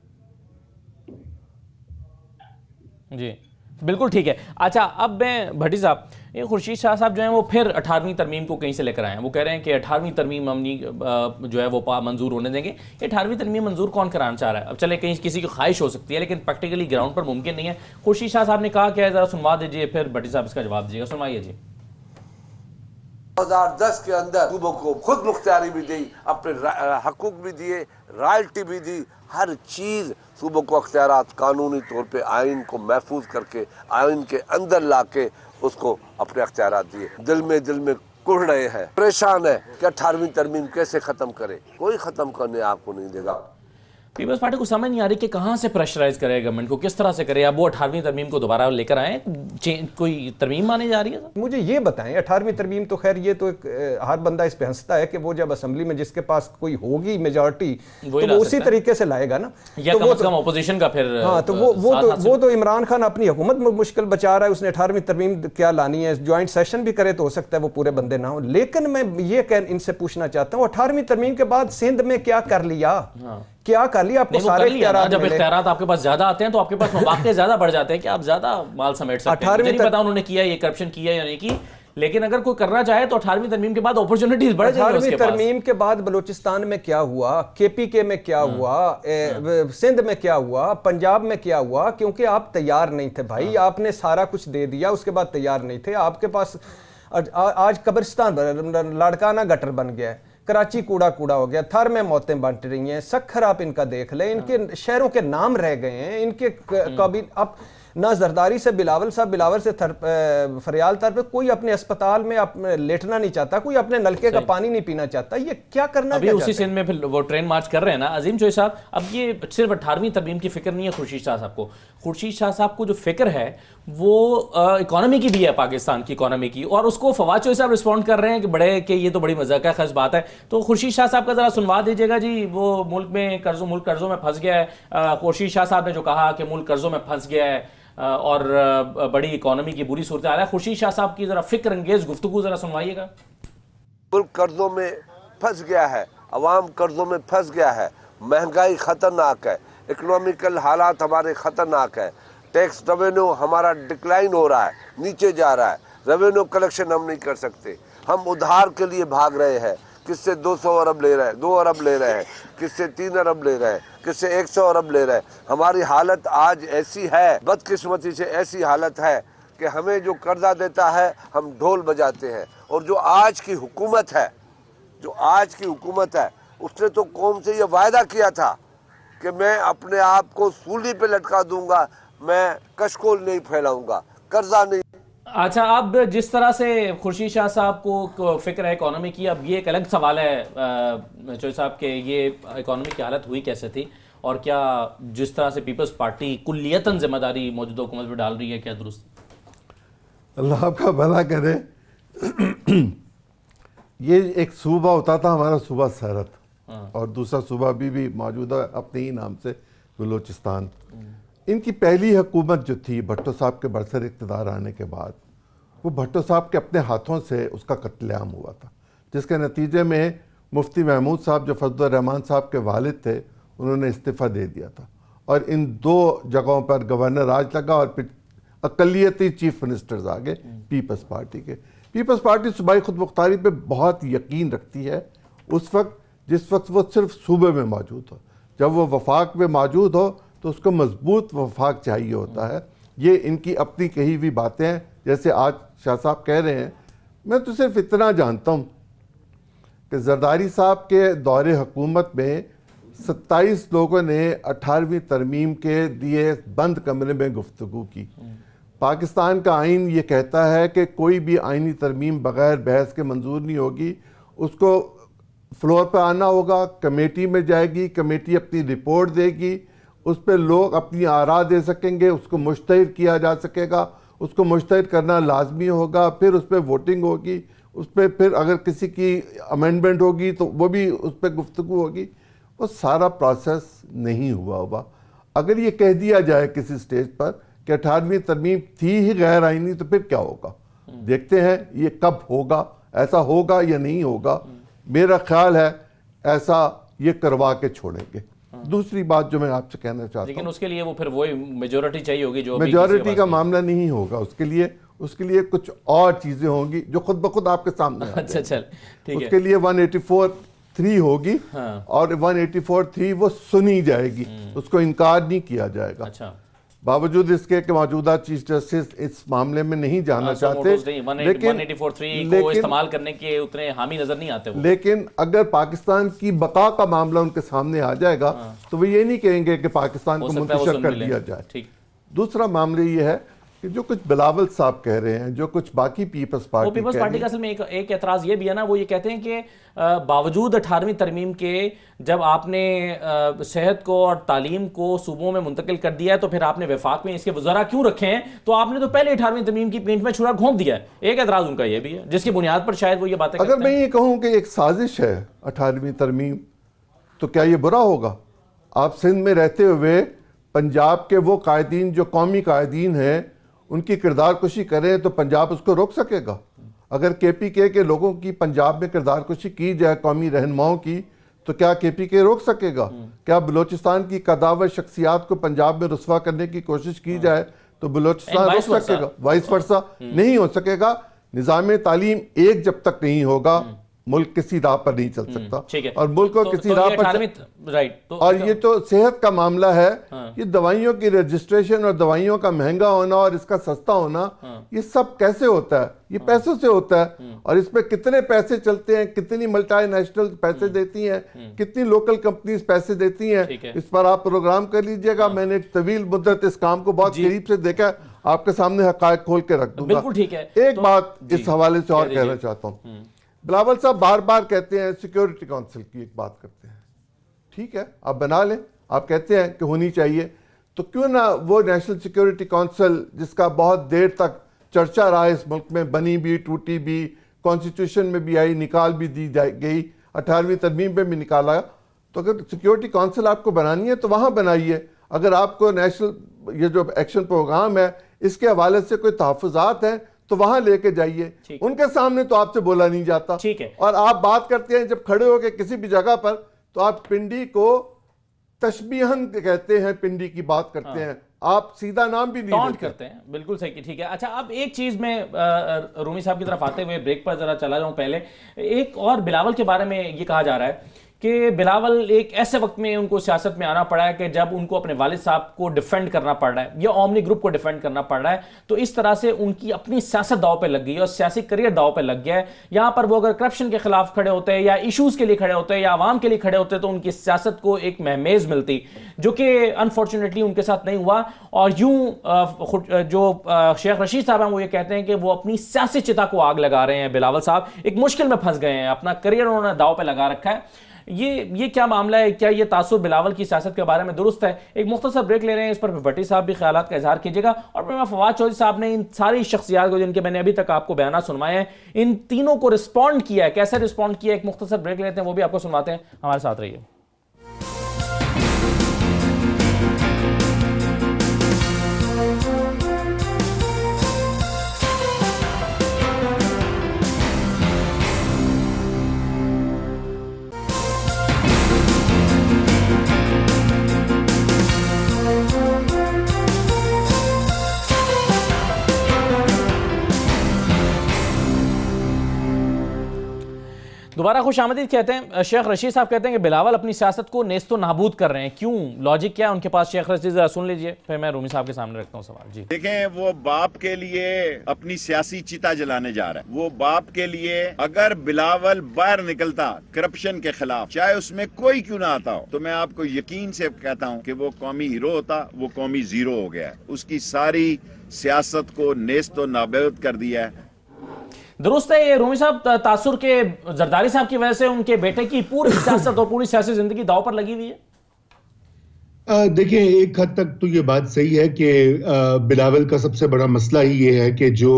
जी बिल्कुल ठीक है। अच्छा, अब मैं भट्टी साहब, ये खुर्शीद शाह साहब जो हैं वो फिर 18वीं तरमीम को कहीं से लेकर आए हैं। वो कह रहे हैं कि 18वीं तरमीम हम नहीं जो है वो मंजूर होने देंगे। ये 18वीं तरमीम मंजूर कौन कराना चाह रहा है? अब चले कहीं किसी की ख्वाहिश हो सकती है, लेकिन प्रैक्टिकली ग्राउंड पर मुमकिन नहीं है। खुर्शीद शाह साहब ने कहा क्या है, जरा सुनवा दीजिए, फिर भट्टी साहब इसका जवाब दीजिएगा। सुनवाइए जी।
2010 के अंदर सूबों को खुद मुख्तियारी भी दी, अपने हकूक भी दिए, रॉयल्टी भी दी, हर चीज सूबों को अख्तियारात कानूनी तौर पे आइन को महफूज करके आइन के अंदर लाके उसको अपने अख्तियारात दिए। दिल में कुढ़ रहे हैं, परेशान है कि 18वीं तरमीम कैसे खत्म करे। कोई खत्म करने आपको नहीं देगा।
पीपल्स पार्टी को समझ नहीं आ रही कि कहाँ से प्रेशराइज करे गवर्नमेंट को, किस तरह से करे। अब वो 18वीं तरमीम को दोबारा लेकर आए, कोई तरमीम मानी जा रही है?
मुझे ये बताएं, 18वीं तरमीम तो खैर ये तो हर बंदा इस पे हंसता है कि वो जब असेंबली में जिसके पास कोई होगी मेजॉरिटी तो वो उसी तरीके से लाएगा ना,
या कम से कम ऑपोजिशन का फिर।
हाँ, तो वो तो इमरान खान अपनी हुकूमत में मुश्किल बचा रहा है। उसने 18वीं तरमीम क्या लानी है? ज्वाइंट सेशन भी करे तो हो सकता है वो पूरे बंदे ना हो। लेकिन मैं ये इनसे पूछना चाहता हूँ, 18वीं तरमीम के बाद सिंध में क्या कर लिया? क्या कर लिया? आपको सारे इख्तियारात
जब इख्तियारात आपके पास ज्यादा आते हैं तो आपके पास मौके ज्यादा बढ़ जाते हैं कि आप ज्यादा माल समेट सकते हैं। मुझे नहीं पता उन्होंने किया ये करप्शन किया या नहीं की, लेकिन अगर कोई करना चाहे तो 18वीं तरमीम के बाद अपॉर्चुनिटीज बढ़ जाएंगी उसके पास।
18वीं तरमीम के बाद बलूचिस्तान में क्या हुआ, केपीके में क्या हुआ, सिंध में क्या हुआ, पंजाब में क्या हुआ? क्योंकि आप तैयार नहीं थे भाई। आपने सारा कुछ दे दिया, उसके बाद तैयार नहीं थे। आपके पास आज कब्रिस्तान लाड़काना गटर बन गया है, कराची कूड़ा कूड़ा हो गया, थर में मौतें बंट रही हैं, सखर आप इनका देख लें, इनके शहरों के नाम रह गए हैं। इनके कभी अब ना जरदारी से बिलावल साहब, बिलावल से फरियाल तर पे कोई अपने अस्पताल में लेटना नहीं चाहता, कोई अपने नलके का पानी नहीं पीना चाहता। ये क्या करना?
अभी उसी सिंध में फिर वो ट्रेन मार्च कर रहे हैं ना अजीम चोई साहब। अब ये सिर्फ 18वीं तरमीम की फिक्र नहीं है खुर्शीद शाह साहब को। खुर्शीद शाह साहब को जो फिक्र है वो इकोनॉमी की भी है, पाकिस्तान की इकोनॉमी की, और उसको फवाद चोई साहब रिस्पॉन्ड कर रहे हैं कि बड़े कि ये तो बड़ी मजाक है, खस बात है। तो खुर्शीद शाह साहब का जरा सुनवा दीजिएगा जी। वो मुल्क कर्जों में फंस गया है। खुर्शीद शाह साहब ने जो कहा कि मुल्क कर्जों में फंस गया है और बड़ी इकोनॉमी की बुरी सूरत हाल है, खुर्शीद शाह साहब की जरा फिक्र अंगेज गुफ्तगू जरा सुनवाइएगा।
मुल्क कर्जों में फंस गया है, अवाम कर्जों में फंस गया है, महंगाई खतरनाक है, इकोनॉमिकल हालात हमारे खतरनाक है, टैक्स रेवेन्यू हमारा डिक्लाइन हो रहा है, नीचे जा रहा है, रेवेन्यू कलेक्शन हम नहीं कर सकते, हम उधार के लिए भाग रहे हैं। किससे 200 अरब ले रहे हैं, 2 अरब ले रहे हैं, किससे 3 अरब ले रहे हैं, किससे 100 अरब ले रहे हैं। हमारी हालत आज ऐसी है, बदकिस्मती से ऐसी हालत है कि हमें जो कर्जा देता है हम ढोल बजाते हैं। और जो आज की हुकूमत है उसने तो कौम से ये वायदा किया था कि मैं अपने आप को सूली पे लटका दूंगा, मैं कशकोल नहीं फैलाऊंगा, कर्जा नहीं।
अच्छा, अब जिस तरह से खुर्शीद शाह साहब को फिक्र है इकोनॉमी की, अब ये एक अलग सवाल है चोई साहब के ये इकोनॉमी की हालत हुई कैसे थी, और क्या जिस तरह से पीपल्स पार्टी कुल्लियतन जिम्मेदारी मौजूदा हुकूमत पर डाल रही है, क्या दुरुस्त?
अल्लाह आपका भला करे। ये एक सूबा होता था हमारा, सूबा सरहद, और दूसरा सूबा भी मौजूद है अपने ही नाम से, बलूचिस्तान। इनकी पहली हुकूमत जो थी भट्टो साहब के बरसर इक़्तिदार आने के बाद, वो भट्टो साहब के अपने हाथों से उसका कत्लेआम हुआ था, जिसके नतीजे में मुफ्ती महमूद साहब जो फजल रहमान साहब के वालिद थे उन्होंने इस्तीफ़ा दे दिया था, और इन 2 जगहों पर गवर्नर राज लगा और फिर अक़लियती चीफ मिनिस्टर्स आ गए पीपल्स पार्टी के। पीपल्स पार्टी सूबाई खुद मुख्तारी पर बहुत यकीन रखती है उस वक्त जिस वक्त वो सिर्फ सूबे में मौजूद हो। जब वो वफाक में मौजूद हो तो उसको मजबूत वफाक चाहिए होता है। ये इनकी अपनी कही हुई बातें हैं, जैसे आज शाह साहब कह रहे हैं। मैं तो सिर्फ इतना जानता हूँ कि जरदारी साहब के दौरे हुकूमत में 27 लोगों ने 18वीं तरमीम के दिए बंद कमरे में गुफ्तगू की। पाकिस्तान का आइन ये कहता है कि कोई भी आइनी तरमीम बग़ैर बहस के मंजूर नहीं होगी, उसको फ्लोर पर आना होगा, कमेटी में जाएगी, कमेटी अपनी रिपोर्ट देगी, उस पर लोग अपनी आरा दे सकेंगे, उसको मुश्तहिद किया जा सकेगा, उसको मुश्तहिद करना लाजमी होगा, फिर उस पर वोटिंग होगी, उस पर फिर अगर किसी की अमेंडमेंट होगी तो वो भी उस पर गुफ्तगू होगी। वो सारा प्रोसेस नहीं हुआ होगा। अगर ये कह दिया जाए किसी स्टेज पर कि 18वीं तरमीम थी ही गैर आईनी, तो फिर क्या होगा? देखते हैं ये कब होगा, ऐसा होगा या नहीं होगा। मेरा ख्याल है ऐसा ये करवा के छोड़ेंगे। दूसरी बात जो मैं आपसे कहना चाहता हूँ,
लेकिन उसके लिए वो फिर वही मेजोरिटी चाहिए होगी जो
मेजोरिटी का मामला नहीं होगा। उसके लिए कुछ और चीजें होंगी जो खुद ब खुद आपके सामने आ
अच्छा चल ठीक है।
उसके लिए 184(3) होगी।
हाँ।
और 184(3) वो सुनी जाएगी, उसको इनकार नहीं किया जाएगा।
अच्छा,
बावजूद इसके कि मौजूदा चीफ जस्टिस इस मामले में नहीं जाना चाहते,
लेकिन 184(3) को इस्तेमाल करने के उतने हामी नजर नहीं आते वो।
लेकिन अगर पाकिस्तान की बका का मामला उनके सामने आ जाएगा तो वो ये नहीं कहेंगे कि पाकिस्तान को मुंतशर कर दिया जाए।
ठीक।
दूसरा मामला ये है कि जो कुछ बिलावल साहब कह रहे हैं, जो कुछ बाकी पीपल्स पार्टी
का असल में एक एतराज ये भी है ना, वो ये कहते हैं कि बावजूद 18वीं तरमीम के जब आपने सेहत को और तालीम को सूबों में मुंतकिल कर दिया है तो फिर आपने वफाक में इसके वज़रा क्यों रखे हैं? तो आपने तो पहले 18वीं तरमीम की पेंट में छुरा घोंप दिया है। एक एतराज उनका ये भी है जिसकी बुनियाद पर शायद वो ये बातें
अगर मैं ये कहूँ कि एक साजिश है 18वीं तरमीम, तो क्या ये बुरा होगा? आप सिंध में रहते हुए पंजाब के वो कायदीन जो कौमी कायदीन हैं उनकी किरदार कुशी करें तो पंजाब उसको रोक सकेगा? अगर KPK के लोगों की पंजाब में किरदार कुशी की जाए कौमी रहनुमाओं की, तो क्या KPK रोक सकेगा? क्या बलूचिस्तान की कदावर शख्सियात को पंजाब में रुस्वा करने की कोशिश की जाए तो बलूचिस्तान रोक सकेगा? वाइस वर्सा नहीं हो सकेगा। निज़ाम तालीम एक जब तक नहीं होगा मुल्क किसी राह पर नहीं चल सकता। और मुल्क को किसी राह पर
राइट।
और ये तो सेहत का मामला है। ये दवाइयों की रजिस्ट्रेशन और दवाइयों का महंगा होना और इसका सस्ता होना, ये सब कैसे होता है? ये पैसों से होता है। और इस पे कितने पैसे चलते हैं, कितनी मल्टीनेशनल पैसे देती हैं, कितनी लोकल कंपनीज पैसे देती हैं, इस पर आप प्रोग्राम कर लीजिएगा। मैंने एक तवील मुद्दत इस काम को बहुत करीब से देखा, आपके सामने हकायक खोल के रख दूंगा।
बिल्कुल ठीक है।
एक बात इस हवाले से और कहना चाहता हूँ, बिलावल साहब बार बार कहते हैं सिक्योरिटी काउंसिल की एक बात करते हैं। ठीक है, आप बना लें, आप कहते हैं कि होनी चाहिए, तो क्यों ना वो नेशनल सिक्योरिटी काउंसिल जिसका बहुत देर तक चर्चा रहा इस मुल्क में, बनी भी, टूटी भी, कॉन्स्टिट्यूशन में भी आई, निकाल भी दी गई, 18वीं तरमीम पे भी निकाला, तो अगर सिक्योरिटी काउंसिल आपको बनानी है तो वहाँ बनाइए। अगर आपको नेशनल ये जो एक्शन प्रोग्राम है इसके हवाले से कोई तहफ़्फ़ुज़ात हैं तो वहां लेके जाइए। उनके सामने तो आपसे बोला नहीं जाता।
ठीक है।
और आप बात करते हैं जब खड़े होकर किसी भी जगह पर, तो आप पिंडी को तशबीहन कहते हैं, पिंडी की बात करते हैं, आप सीधा नाम भी नहीं
करते हैं। बिल्कुल सही, ठीक है। अच्छा, अब एक चीज में रूमी साहब की तरफ आते हुए ब्रेक पर जरा चला जाऊं। पहले एक और बिलावल के बारे में ये कहा जा रहा है कि बिलावल एक ऐसे वक्त में उनको सियासत में आना पड़ा है कि जब उनको अपने वालिद साहब को डिफेंड करना पड़ रहा है या ओमनी ग्रुप को डिफेंड करना पड़ रहा है, तो इस तरह से उनकी अपनी सियासत दांव पे लग गई है और सियासी करियर दांव पे लग गया है। यहां पर वो अगर करप्शन के खिलाफ खड़े होते हैं या इशूज के लिए खड़े होते हैं या आवाम के लिए खड़े होते हैं तो उनकी सियासत को एक महमेज मिलती, जो कि अनफॉर्चुनेटली उनके साथ नहीं हुआ। और यूं जो शेख रशीद साहब हैं वो ये कहते हैं कि वो अपनी सियासी चिता को आग लगा रहे हैं। बिलावल साहब एक मुश्किल में फंस गए हैं, अपना करियर उन्होंने दांव पे लगा रखा है। ये क्या मामला है? क्या ये तासुर बिलावल की सियासत के बारे में दुरुस्त है? एक मुख्तसर ब्रेक ले रहे हैं, इस पर भट्टी साहब भी ख्यालात का इजहार कीजिएगा। और मैं फवाद चौधरी साहब ने इन सारी शख्सियात को जिनके मैंने अभी तक आपको बयान सुनवाए हैं, इन तीनों को रिस्पॉन्ड किया है, कैसे रिस्पॉन्ड किया है, एक मुख्तसर ब्रेक लेते हैं, वो भी आपको सुनवाते हैं। हमारे साथ रहिए। दोबारा खुश आमदीद कहते हैं। शेख रशीद साहब कहते हैं कि बिलावल अपनी सियासत को नेस्तो नाबूद कर रहे हैं, क्यों? लॉजिक क्या है उनके पास? शेख रशीद जरा सुन लीजिए, फिर मैं रूमी साहब के सामने रखता हूँ सवाल। जी
देखें, वो बाप के लिए अपनी सियासी चिता जलाने जा रहा है। वो बाप के लिए अगर बिलावल बाहर निकलता करप्शन के खिलाफ, चाहे उसमें कोई क्यों ना आता हो, तो मैं आपको यकीन से कहता हूँ कि वो कौमी हीरो होता। वो कौमी जीरो हो गया है। उसकी सारी सियासत को नेस्तो नाबूद कर दिया है।
दुरुस्त है ये रूमी साहब, तासुर के जरदारी साहब की वजह से उनके बेटे की पूरी सियासत और पूरी सियासी जिंदगी दांव पर लगी हुई है।
देखिए, एक हद तक तो ये बात सही है कि बिलावल का सबसे बड़ा मसला ही ये है कि जो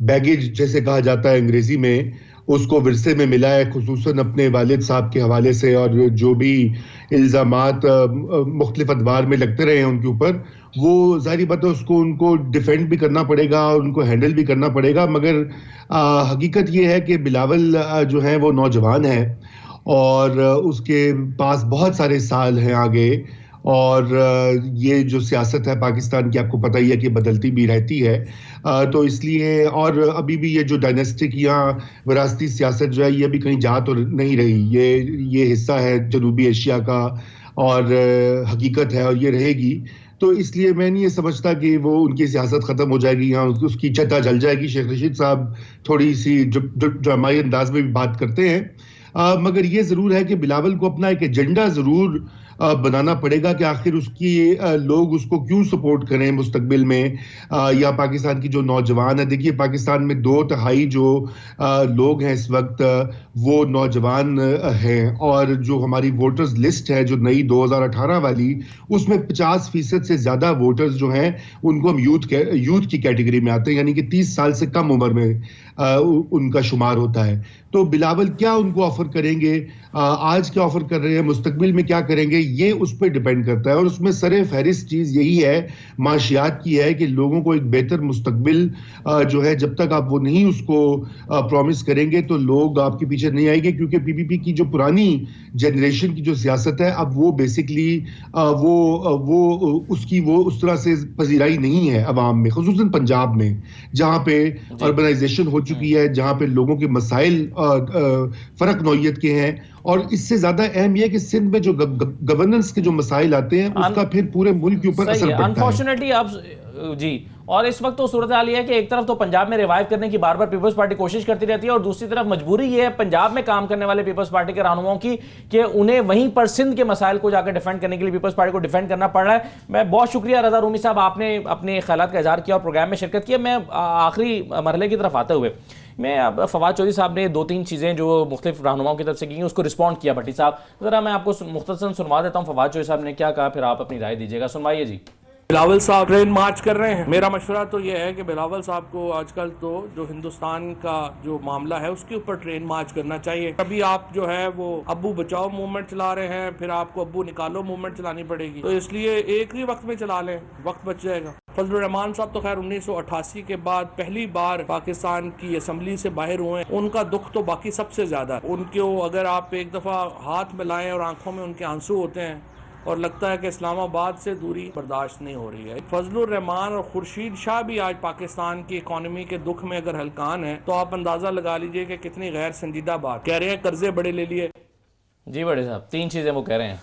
बैगेज जैसे कहा जाता है अंग्रेजी में, उसको विरसे में मिला है, खुसूसन अपने वालिद साहब के हवाले से, और जो भी इल्ज़ामात मुख्तलिफ अदवार में लगते रहे हैं उनके ऊपर, वो जाहिर बात है उसको उनको डिफेंड भी करना पड़ेगा और उनको हैंडल भी करना पड़ेगा। मगर हकीकत ये है कि बिलावल जो है वो नौजवान है और उसके पास बहुत सारे साल हैं आगे, और ये जो सियासत है पाकिस्तान की आपको पता ही है कि बदलती भी रहती है, तो इसलिए, और अभी भी ये जो डायनेस्टिक या विरासती सियासत जो है ये भी कहीं जा तो नहीं रही, ये हिस्सा है जनूबी एशिया का और हकीकत है और ये रहेगी। तो इसलिए मैं नहीं ये समझता कि वो उनकी सियासत खत्म हो जाएगी या उसकी छत्ता जल जाएगी। शेख रशीद साहब थोड़ी सी जो हमारे अंदाज में भी बात करते हैं, मगर ये जरूर है कि बिलावल को अपना एक एजेंडा जरूर बनाना पड़ेगा कि आखिर उसकी लोग उसको क्यों सपोर्ट करें मुस्तकबिल में, या पाकिस्तान की जो नौजवान है। देखिए पाकिस्तान में 2/3 जो लोग हैं इस वक्त वो नौजवान हैं, और जो हमारी वोटर्स लिस्ट है जो नई 2018 वाली, उसमें 50% से ज्यादा वोटर्स जो हैं उनको हम यूथ की कैटेगरी में आते हैं, यानी कि 30 साल से कम उम्र में उनका शुमार होता है। तो बिलावल क्या उनको ऑफर करेंगे, आज क्या ऑफर कर रहे हैं, मुस्तकबिल में क्या करेंगे, ये उस पर डिपेंड करता है। और उसमें सरे फहरिस्त चीज यही है माशियात की है कि लोगों को एक बेहतर मुस्तकबिल जो है, जब तक आप वो नहीं उसको प्रॉमिस करेंगे तो लोग आपके पीछे नहीं आएंगे, क्योंकि पीपीपी की जो पुरानी जनरेशन की जो सियासत है अब वो बेसिकली वो उसकी वो उस तरह से पजीराई नहीं है अवाम में, खुसूसन पंजाब में जहां पे अर्बनाइजेशन हो चुकी है, जहां पे लोगों के मसाइल फर्क नौइयत के हैं। और इससे ज्यादा अहम यह है कि सिंध में जो गवर्नेंस के जो मसाइल आते हैं उसका फिर पूरे मुल्क के ऊपर असर पड़ता है।
अनफॉर्चुनेटली अब जी, और इस वक्त तो सूरत हाल ये है कि एक तरफ तो पंजाब में रिवाइव करने की बार बार पीपल्स पार्टी कोशिश करती रहती है, और दूसरी तरफ मजबूरी ये है पंजाब में काम करने वाले पीपल्स पार्टी के रहनुमाओं की कि उन्हें वहीं पर सिंध के मसाइल को जाकर डिफेंड करने के लिए पीपल्स पार्टी को डिफेंड करना पड़ रहा है। मैं बहुत शुक्रिया रजा रूमी साहब, आपने अपने ख्यालात का इजहार किया और प्रोग्राम में शिरकत किया। मैं आखिरी मरहले की तरफ आते हुए मैं अब फवाद चौधरी साहब ने 2-3 चीज़ें जो मुख्तलिफ रहनुमाओं की तरफ से की उसको रिस्पॉन्ड किया। भट्टी साहब ज़रा मैं आपको मुख्तसरन सुनवा देता हूँ फवाद चौधरी साहब ने क्या कहा, फिर आप अपनी राय दीजिएगा। सुनवाइए जी।
बिलावल साहब ट्रेन मार्च कर रहे हैं। मेरा मशवरा तो ये है कि बिलावल साहब को आजकल तो जो हिंदुस्तान का जो मामला है उसके ऊपर ट्रेन मार्च करना चाहिए। अभी आप जो है वो अब्बू बचाओ मूवमेंट चला रहे हैं, फिर आपको अब्बू निकालो मूवमेंट चलानी पड़ेगी, तो इसलिए एक ही वक्त में चला लें, वक्त बच जाएगा। फजलुर रहमान साहब तो खैर 1988 के बाद पहली बार पाकिस्तान की असम्बली से बाहर हुए, उनका दुख तो बाकी सबसे ज्यादा है। उनको अगर आप एक दफा हाथ मिलाएं और आंखों में उनके आंसू होते हैं और लगता है कि इस्लामाबाद से दूरी बर्दाश्त नहीं हो रही है। फजलुर रहमान और खुर्शीद शाह भी आज पाकिस्तान की इकॉनमी के दुख में अगर हलकान है तो आप अंदाजा लगा लीजिए कि कितनी गैर संजीदा बात। कह रहे हैं कर्जे बड़े ले लिए।
जी बड़े साहब 3 चीज़ें वो कह रहे हैं।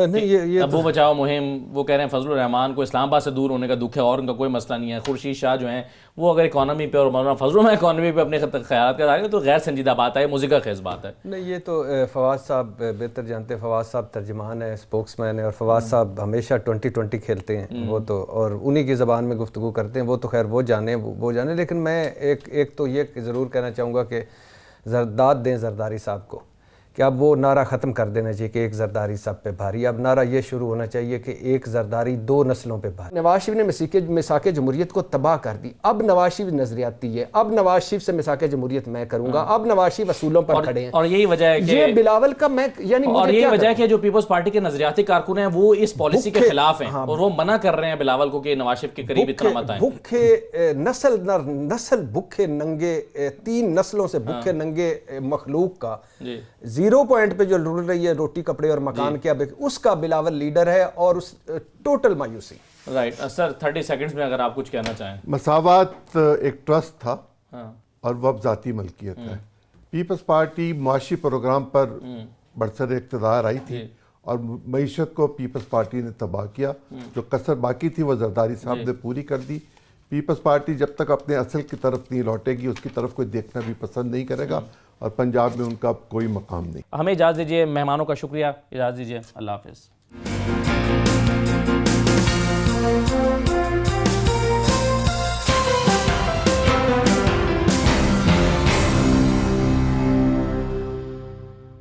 नहीं ये
अब्बू बचाओ मुहिम, वो कह रहे हैं फजलुर रहमान को इस्लामाबाद से दूर होने का दुख है और उनका कोई मसला नहीं है। खुर्शीद शाह जो हैं वो अगर इकॉनमी पे और मौलाना फजलुर रहमान इकॉनमी पे अपने ख्याल का दायरे तो गैर संजीदा बात है, मुज़िका खेज बात है।
नहीं ये तो फवाद साहब बेहतर जानते हैं, फवाद साहब तर्जमान है, स्पोक्समैन है, और फवाद साहब हमेशा 2020 खेलते हैं वो तो, और उन्हीं की ज़बान में गुफ्तगू करते हैं, वो तो खैर वो जाने। लेकिन मैं एक तो ये ज़रूर कहना चाहूँगा कि दाद दें जरदारी साहब को कि अब वो नारा ख़त्म कर देना चाहिए कि एक जरदारी सब पे भारी। अब नारा ये शुरू होना चाहिए कि एक जरदारी 2 नस्लों पे भारी। नवाज शरीफ ने मिसाक जमहूरियत को तबाह कर दी। अब नवाज शरीफ नजरियाती है, अब नवाज शरीफ से मिसाक जमहूरियत मैं करूंगा, अब नवाज शरीफ असूलों पर खड़े हैं।
और यही वजह है कि
ये बिलावल का मैं यानी
और यही वजह है कि जो पीपल्स पार्टी के नजरियाती कारकुन हैं वो इस पॉलिसी के खिलाफ हैं, और वो मना कर रहे हैं बिलावल को कि नवाज शरीफ के करीब इतना मत आए।
भूखे नस्ल भूखे नंगे 3 नस्लों से भूखे नंगे मखलूक का 0 पॉइंट पे जो लुढ़ रही है रोटी कपड़े और मकान के, अब उसका बिलावल लीडर है और उस टोटल मायूसी।
राइट सर 30 सेकंड्स में अगर आप कुछ कहना चाहें।
मसावात एक ट्रस्ट था और वह ज़ाती मलकियत है। पीपल्स पार्टी मुआशी प्रोग्राम पर बरसर इक़्तिदार आई थी और मईशत को पीपल्स पार्टी ने तबाह किया। जो कसर बाकी थी वह जरदारी साहब ने पूरी कर दी। पीपल्स पार्टी जब तक अपने असल की तरफ नहीं लौटेगी उसकी तरफ कोई देखना भी पसंद नहीं करेगा, और पंजाब में उनका कोई मकाम नहीं।
हमें इजाज़त दीजिए, मेहमानों का शुक्रिया, इजाज़त दीजिए, अल्लाह हाफ़िज़।